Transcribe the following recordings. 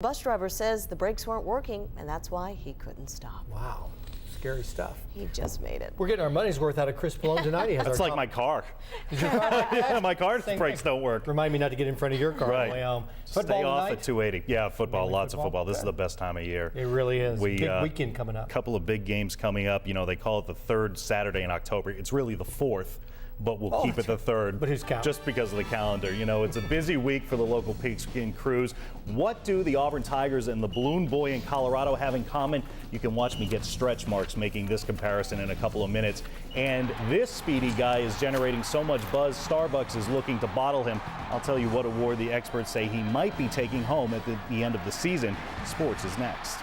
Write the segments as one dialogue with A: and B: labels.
A: Bus driver says the brakes weren't working, and that's why he couldn't stop.
B: Wow, scary stuff.
A: He just made it.
B: We're getting our money's worth out of Chris Pollone tonight. He has
C: That's like my car. Yeah, my car's brakes don't work.
B: Remind me not to get in front of your car on the way home.
C: Stay off
B: tonight?
C: at 280. Yeah, football,
B: Mainly
C: lots of football. This is the best time of year.
B: It really is. Big weekend coming up.
C: A couple of big games coming up. You know, they call it the third Saturday in October. It's really the fourth, but we'll keep it the third.
B: But who's counting?
C: Just because of the calendar. You know, it's a busy week for the local pigskin crews. What do the Auburn Tigers and the Balloon Boy in Colorado have in common? You can watch me get stretch marks making this comparison in a couple of minutes. And this speedy guy is generating so much buzz, Starbucks is looking to bottle him. I'll tell you what award the experts say he might be taking home at the end of the season. Sports is next.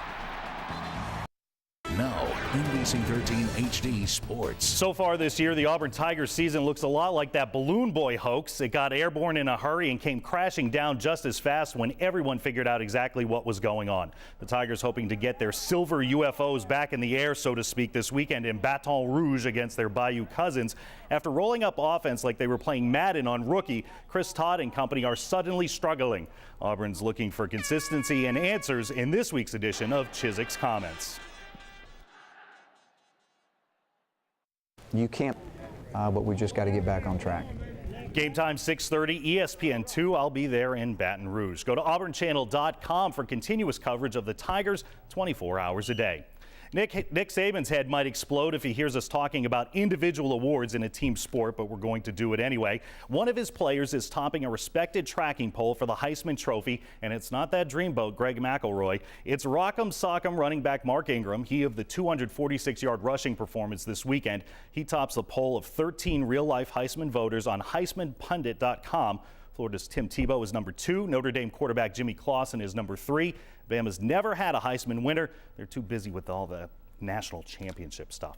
D: Now, NBC 13 HD Sports.
C: So far this year, the Auburn Tigers season looks a lot like that Balloon Boy hoax. It got airborne in a hurry and came crashing down just as fast when everyone figured out exactly what was going on. The Tigers hoping to get their silver UFOs back in the air, so to speak, this weekend in Baton Rouge against their Bayou cousins. After rolling up offense like they were playing Madden on rookie, Chris Todd and company are suddenly struggling. Auburn's looking for consistency and answers in this week's edition of Chiswick's Comments.
E: You can't, but we just got to get back on track.
C: Game time 6:30, ESPN2. I'll be there in Baton Rouge. Go to auburnchannel.com for continuous coverage of the Tigers 24 hours a day. Nick Saban's head might explode if he hears us talking about individual awards in a team sport, but we're going to do it anyway. One of his players is topping a respected tracking poll for the Heisman Trophy, and it's not that dreamboat Greg McElroy. It's Rock'em Sock'em running back Mark Ingram. He of the 246-yard rushing performance this weekend. He tops the poll of 13 real-life Heisman voters on HeismanPundit.com. Florida's Tim Tebow is number 2. Notre Dame quarterback Jimmy Clausen is number 3. Bama's never had a Heisman winner. They're too busy with all the national championship stuff.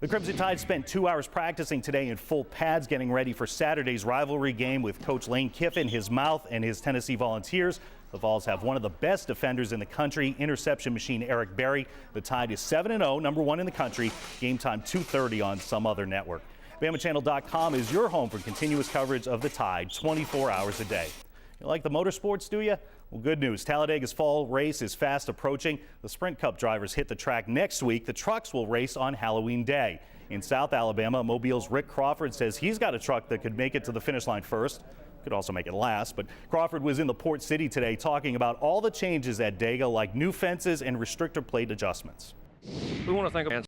C: The Crimson Tide spent 2 hours practicing today in full pads, getting ready for Saturday's rivalry game with Coach Lane Kiffin, his mouth, and his Tennessee Volunteers. The Vols have one of the best defenders in the country, interception machine Eric Berry. The Tide is 7-0, number 1 in the country. Game time 2:30 on some other network. BamaChannel.com is your home for continuous coverage of the Tide 24 hours a day. You like the motorsports, do you? Well, good news. Talladega's fall race is fast approaching. The Sprint Cup drivers hit the track next week. The trucks will race on Halloween Day. In South Alabama, Mobile's Rick Crawford says he's got a truck that could make it to the finish line first. Could also make it last. But Crawford was in the Port City today talking about all the changes at Dega, like new fences and restrictor plate adjustments.
F: We want to thank them.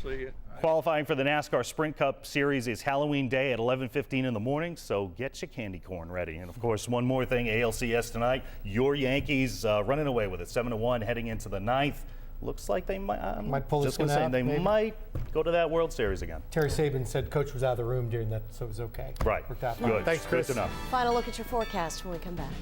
F: See you.
C: Qualifying for the NASCAR Sprint Cup Series is Halloween Day at 11:15 in the morning, so get your candy corn ready. And, of course, one more thing, ALCS tonight, your Yankees running away with it, 7-1 heading into the 9th. Looks like they might
B: pull this one out,
C: they
B: maybe.
C: might go to that World Series again.
B: Terry Saban said Coach was out of the room during that, so it was okay.
C: Right.
B: Worked out.
C: Good.
B: Thanks, Chris.
C: Good enough.
A: Final look at your forecast when we come back.